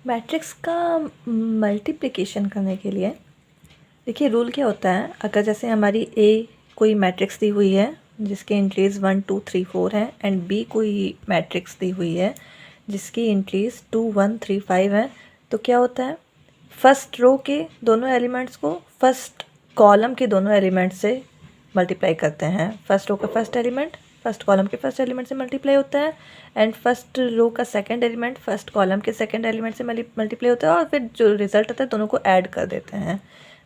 Matrix का multiplication करने के लिए देखिए रूल क्या होता है। अगर जैसे हमारी ए कोई मैट्रिक्स दी हुई है जिसके एंट्रीज 1 2 3 4 हैं एंड बी कोई मैट्रिक्स दी हुई है जिसकी एंट्रीज 2 1 3 5 हैं, तो क्या होता है, फर्स्ट रो के दोनों एलिमेंट्स को फर्स्ट कॉलम के दोनों एलिमेंट से मल्टीप्लाई करते हैं। फर्स्ट रो का फर्स्ट एलिमेंट फर्स्ट कॉलम के फर्स्ट एलिमेंट से मल्टीप्लाई होता है एंड फर्स्ट रो का सेकंड एलिमेंट फर्स्ट कॉलम के सेकंड एलिमेंट से मल्टीप्लाई होता है और फिर जो रिजल्ट आता है दोनों को ऐड कर देते हैं।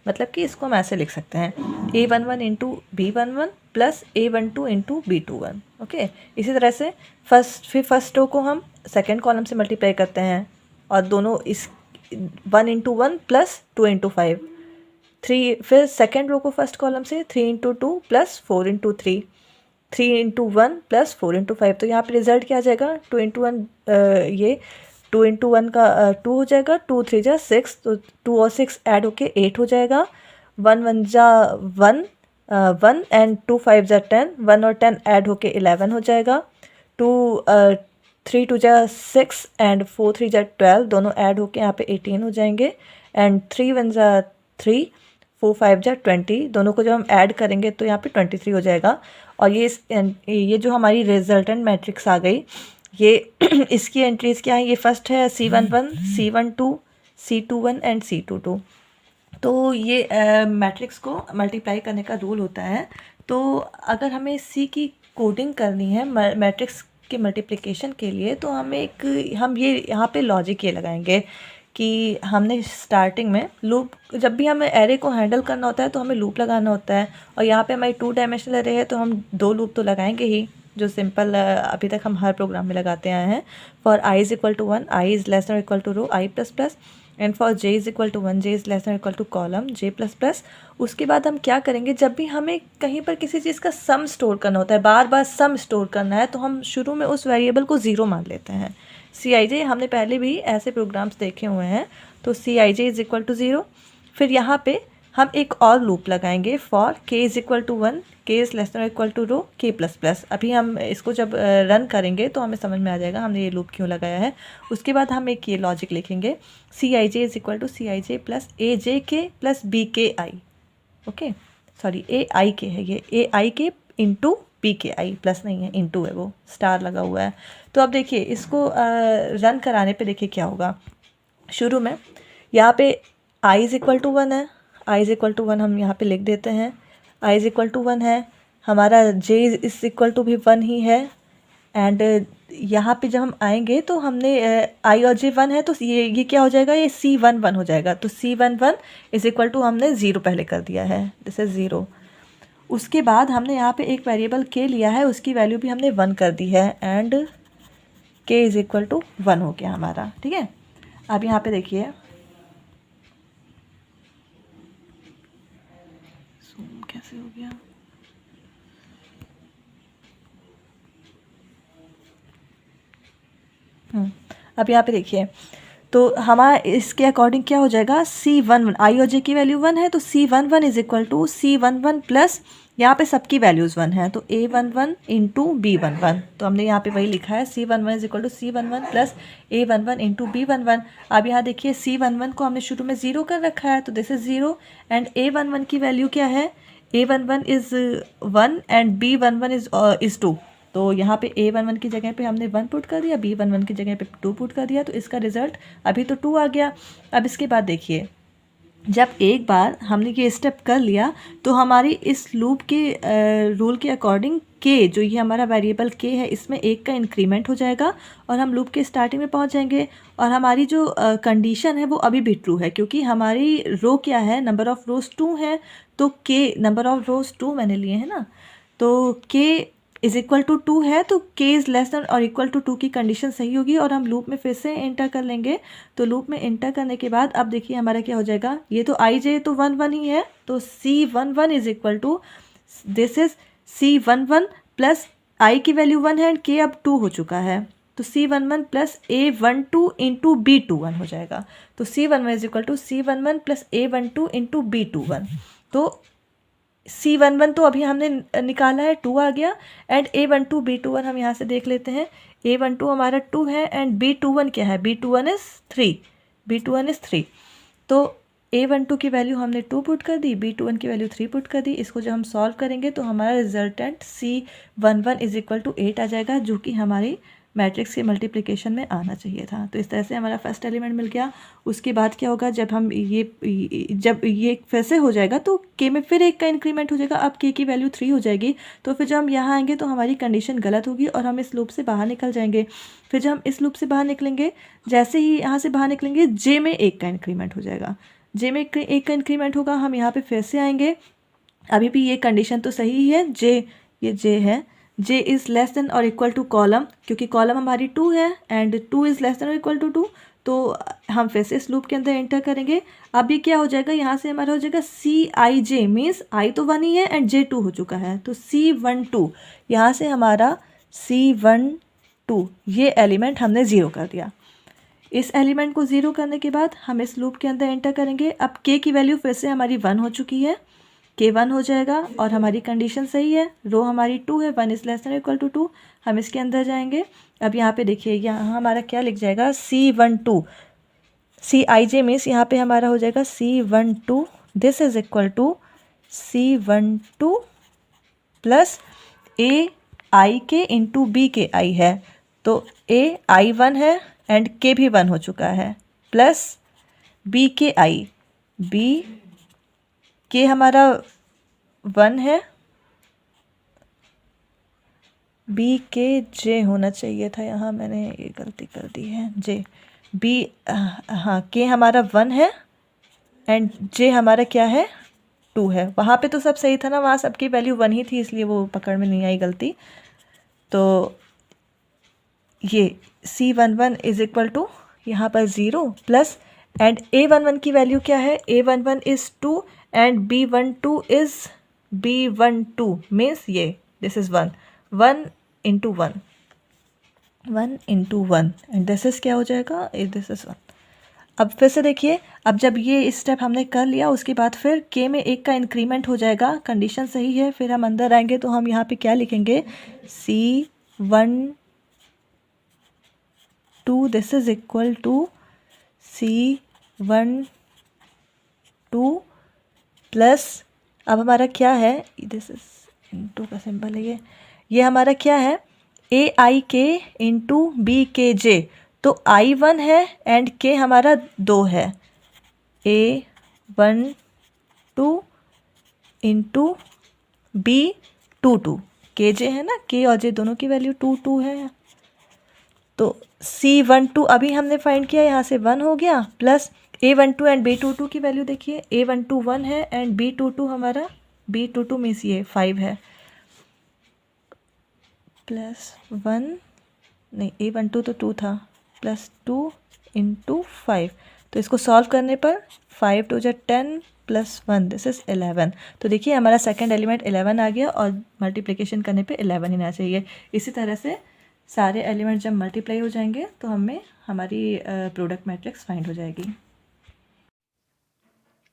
मतलब कि इसको हम ऐसे लिख सकते हैं A11 into B11 plus A12 into B21। Okay, इसी तरह से फर्स्ट रो को हम सेकंड कॉलम से मल्टीप्लाई करते हैं और दोनों इस 1 इंटू 1 प्लस 2 इंटू 5, 3 फिर सेकेंड रो को फर्स्ट कॉलम से 3 into 2 plus 4 into 3, 3 into 1 plus 4 into 5। तो यहाँ पे रिजल्ट क्या आ जाएगा, 2 इंटू 1, ये 2 इंटू 1 का 2 हो जाएगा, 2 3 जा 6, तो 2 और 6 ऐड होके 8 हो जाएगा, 1 1 जा 1 1 एंड 2 5 जा 10, 1 और 10 ऐड होके 11 हो जाएगा, 2 3 2 जा 6 एंड 4 3 जा 12, दोनों ऐड होके यहाँ पे 18 हो जाएंगे एंड 3 1 जा 3, 4 5 जा 20, दोनों को जब हम ऐड करेंगे तो यहाँ पे 23 हो जाएगा। और ये जो हमारी रिजल्टेंट मैट्रिक्स आ गई, ये इसकी एंट्रीज क्या है, ये फर्स्ट है C11 C12 C21 and C22। तो ये मैट्रिक्स को मल्टीप्लाई करने का रूल होता है। तो अगर हमें सी की कोडिंग करनी है मैट्रिक्स के मल्टीप्लिकेशन के लिए, तो हम ये यहाँ पे लॉजिक ये लगाएंगे कि हमने स्टार्टिंग में लूप, जब भी हमें एरे को हैंडल करना होता है तो हमें लूप लगाना होता है, और यहाँ पे हमारी 2 डायमेंशनल एरे है तो हम 2 लूप तो लगाएंगे ही, जो सिंपल अभी तक हम हर प्रोग्राम में लगाते आए हैं। For i is equal to 1, i is less than equal to row i plus plus, and for j is equal to 1, j is less than equal to column j plus plus. उसके बाद हम क्या करेंगे, जब भी हमें कहीं पर किसी चीज़ का सम स्टोर करना होता है, बार बार सम स्टोर करना है, तो हम शुरू में उस वेरिएबल को 0 मान लेते हैं। Cij हमने पहले भी ऐसे प्रोग्राम्स देखे हुए हैं, तो Cij इज़ इक्वल टू 0। फिर यहाँ पे हम एक और लूप लगाएंगे for k is equal to 1, k is less than equal to row k plus plus. अभी हम इसको जब रन करेंगे तो हमें समझ में आ जाएगा हमने ये लूप क्यों लगाया है। उसके बाद हम एक ये लॉजिक लिखेंगे, Cij is equal to Cij plus Ajk plus Bki। Okay, sorry Aik है ये, Aik इंटू Bki, प्लस नहीं है इंटू है, वो स्टार लगा हुआ है। तो अब देखिए इसको रन कराने पे देखिए क्या होगा। शुरू में यहाँ पे i इज़ इक्वल टू 1 है, i इज़ इक्वल टू 1 हम यहाँ पे लिख देते हैं, i इज़ इक्वल टू 1 है, हमारा j इज़ इक्वल टू भी 1 ही है। एंड यहाँ पे जब हम आएंगे तो हमने i और j 1 है, तो ये क्या हो जाएगा, ये C11 हो जाएगा। तो C11 इज़ इक्वल टू हमने 0 पहले कर दिया है, दिस इज़ 0। उसके बाद हमने यहाँ पे एक वेरिएबल k लिया है, उसकी वैल्यू भी हमने 1 कर दी है and k is equal to 1 हो गया हमारा। ठीक है, अब यहाँ पे देखिए कैसे हो गया, अब यहाँ पे देखिए, तो हमारा इसके अकॉर्डिंग क्या हो जाएगा, C11 i और j की वैल्यू 1 है, तो C11 is equal to C11 plus यहाँ पे सबकी वैल्यूज़ 1 है, तो A11 इंटू B11। तो हमने यहाँ पे वही लिखा है, C11 is equal to C11 plus A11 into B11। अब यहाँ देखिए C11 को हमने शुरू में 0 कर रखा है, तो दिस इज़ 0 एंड A11 की वैल्यू क्या है, A11 is 1 and B11 is 2। तो यहाँ पे A11 की जगह पे हमने 1 पुट कर दिया, B11 की जगह पे 2 पुट कर दिया, तो इसका रिज़ल्ट अभी तो 2 आ गया। अब इसके बाद देखिए, जब एक बार हमने ये स्टेप कर लिया तो हमारी इस लूप के रूल के अकॉर्डिंग k, जो ये हमारा वेरिएबल k है, इसमें 1 का इंक्रीमेंट हो जाएगा और हम लूप के स्टार्टिंग में पहुंच जाएंगे। और हमारी जो कंडीशन है वो अभी भी ट्रू है, क्योंकि हमारी रो क्या है, नंबर ऑफ़ रोज़ 2 है, तो k नंबर ऑफ़ रोज़ 2 मैंने लिए हैं ना, तो k इज़ इक्वल टू 2 है, तो k इज़ लेस देन और इक्वल टू 2 की कंडीशन सही होगी और हम लूप में फिर से एंटर कर लेंगे। तो लूप में एंटर करने के बाद अब देखिए हमारा क्या हो जाएगा, ये तो i j तो 1 1 ही है, तो C11 is equal to this is C11 plus i की वैल्यू 1 है एंड k अब 2 हो चुका है, तो C11 plus A12 into B21 हो जाएगा। तो C11 is equal to C11 plus A12 into B21। तो C11 तो अभी हमने निकाला है, 2 आ गया एंड A12 B21 हम यहाँ से देख लेते हैं। A12 हमारा 2 है एंड B21 क्या है, B21 इज़ 3, B21 इज़ 3। तो A12 की वैल्यू हमने 2 पुट कर दी, B21 की वैल्यू 3 पुट कर दी। इसको जब हम सॉल्व करेंगे तो हमारा resultant C11 is equal to 8 आ जाएगा, जो कि हमारी मैट्रिक्स के मल्टीप्लिकेशन में आना चाहिए था। तो इस तरह से हमारा फर्स्ट एलिमेंट मिल गया। उसके बाद क्या होगा, जब ये फिर से हो जाएगा तो के में फिर एक का इंक्रीमेंट हो जाएगा। अब के की वैल्यू 3 हो जाएगी। तो फिर जब हम यहाँ आएंगे तो हमारी कंडीशन गलत होगी और हम इस लूप से बाहर निकल जाएंगे। फिर जब हम इस लूप से बाहर निकलेंगे, जैसे ही यहाँ से बाहर निकलेंगे जे में एक का इंक्रीमेंट हो जाएगा। जे में एक का इंक्रीमेंट होगा, हम यहाँ पे फिर से आएंगे। अभी भी ये कंडीशन तो सही ही है, ये जे है, जे इज़ लेस देन और इक्वल टू कॉलम, क्योंकि कॉलम हमारी 2 है एंड 2 इज़ लेस देन और इक्वल टू 2। तो हम फिर से इस लूप के अंदर एंटर करेंगे। अब ये क्या हो जाएगा, यहाँ से हमारा हो जाएगा CIJ, मीन्स आई तो 1 ही है एंड J 2 हो चुका है, तो C12। यहाँ से हमारा C12 ये एलिमेंट हमने ज़ीरो कर दिया। इस एलिमेंट को ज़ीरो करने के बाद हम इस लूप के अंदर एंटर करेंगे। अब के की वैल्यू फिर से हमारी 1 हो चुकी है, के 1 हो जाएगा और हमारी कंडीशन सही है। रो हमारी 2 है, 1 is less than equal to 2। हम इसके अंदर जाएंगे। अब यहाँ पे देखिए, यहाँ हमारा क्या लिख जाएगा, C12, CIJ मीन्स यहाँ पे हमारा हो जाएगा C12, this is equal to C12 plus AI के इंटू B के I है, तो AI 1 है एंड के भी 1 हो चुका है, प्लस B के I, B के हमारा 1 है, B के J होना चाहिए था, यहाँ मैंने ये गलती कर दी है, J B, हाँ के हमारा 1 है एंड J हमारा क्या है, 2 है। वहाँ पे तो सब सही था ना, वहाँ सबकी वैल्यू 1 ही थी, इसलिए वो पकड़ में नहीं आई गलती। तो ये C11 इज इक्वल टू यहाँ पर 0 प्लस एंड A11 की वैल्यू क्या है, A11 is 2 and B12 is B12 means ये this is 1, 1 into 1, 1 into 1 and this is क्या हो जाएगा, दिस इज़ 1। अब फिर से देखिए, अब जब ये स्टेप हमने कर लिया उसके बाद फिर के में एक का इंक्रीमेंट हो जाएगा, कंडीशन सही है। फिर हम अंदर आएंगे तो हम यहाँ पे क्या लिखेंगे, C12 this is equal to C12 plus, अब हमारा क्या है, दिस इज इंटू का सिंबल है, ये हमारा क्या है, AI के इंटू B के J। तो I1 है एंड के हमारा 2 है, A12 इंटू B22, के जे है ना, के और जे दोनों की वैल्यू 2 है। तो C12 अभी हमने फाइंड किया, यहाँ से 1 हो गया, प्लस A12 एंड B22 की वैल्यू देखिए, A12 1 है एंड B22 हमारा, B22 मीन्स ये 5 है, प्लस 1, नहीं A12 तो 2 था, प्लस 2 इंटू 5। तो इसको सॉल्व करने पर 5 2 जा 10 प्लस 1 दिस इज़ 11। तो देखिए हमारा सेकंड एलिमेंट 11 आ गया और मल्टीप्लिकेशन करने पे 11 ही आना चाहिए। इसी तरह से सारे एलिमेंट जब मल्टीप्लाई हो जाएंगे तो हमें हमारी प्रोडक्ट मैट्रिक्स फाइंड हो जाएगी।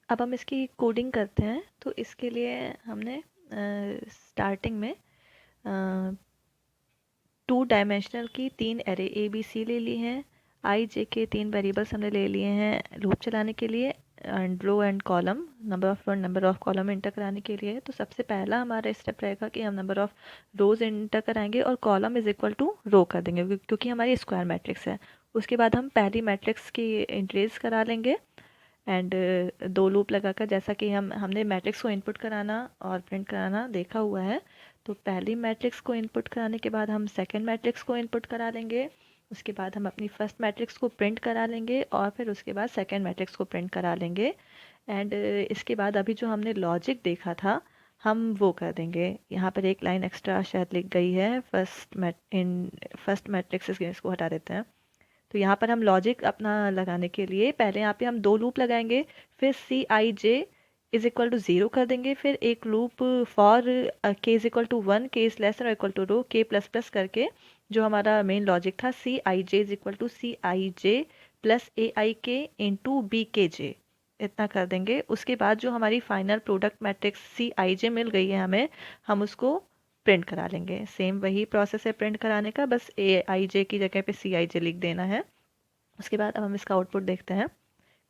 अब हम इसकी कोडिंग करते हैं। तो इसके लिए हमने स्टार्टिंग में 2 डायमेंशनल की 3 एरे ABC ले ली हैं, IJ के 3 वेरिएबल्स हमने ले लिए हैं लूप चलाने के लिए, and row and column, number of row and number of column enter कराने के लिए। तो सबसे पहला हमारा स्टेप रहेगा कि हम नंबर ऑफ रोज इंटर कराएंगे और कॉलम इज इक्वल टू रो कर देंगे, क्योंकि हमारी स्क्वायर मैट्रिक्स है। उसके बाद हम पहली मैट्रिक्स की इंट्रीज करा लेंगे एंड 2 लूप लगाकर, जैसा कि हमने मैट्रिक्स को इनपुट कराना और प्रिंट कराना देखा हुआ है। तो पहली मैट्रिक्स को इनपुट कराने के बाद हम सेकंड मैट्रिक्स को इनपुट करा लेंगे, उसके बाद हम अपनी फर्स्ट मैट्रिक्स को प्रिंट करा लेंगे और फिर उसके बाद सेकंड मैट्रिक्स को प्रिंट करा लेंगे। एंड इसके बाद अभी जो हमने लॉजिक देखा था हम वो कर देंगे। यहाँ पर एक लाइन एक्स्ट्रा शायद लिख गई है, फर्स्ट मैट्रिक्स, इसको हटा देते हैं। तो यहाँ पर हम लॉजिक अपना लगाने के लिए पहले यहाँ पे हम 2 लूप लगाएंगे, फिर CIJ इज इक्वल टू 0 कर देंगे, फिर एक loop for k is equal to 1, k is less than और equal to row, k plus plus करके जो हमारा मेन लॉजिक था CIJ is equal to CIJ plus AIK into BKJ, इतना कर देंगे। उसके बाद जो हमारी फाइनल प्रोडक्ट मैट्रिक्स CIJ मिल गई है हमें, हम उसको प्रिंट करा लेंगे। सेम वही प्रोसेस है प्रिंट कराने का, बस AIJ की जगह पे CIJ लिख देना है। उसके बाद अब हम इसका आउटपुट देखते हैं।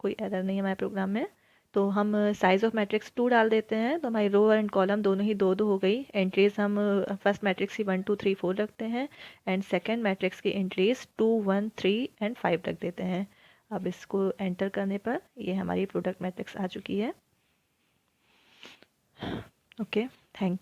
कोई एरर नहीं है हमारे प्रोग्राम में। तो हम साइज़ ऑफ मैट्रिक्स 2 डाल देते हैं, तो हमारी रो एंड कॉलम दोनों ही 2 2 हो गई। एंट्रीज हम फर्स्ट मैट्रिक्स की 1 2 3 4 रखते हैं एंड सेकेंड मैट्रिक्स की एंट्रीज 2 1 3 एंड 5 रख देते हैं। अब इसको एंटर करने पर ये हमारी प्रोडक्ट मैट्रिक्स आ चुकी है। ओके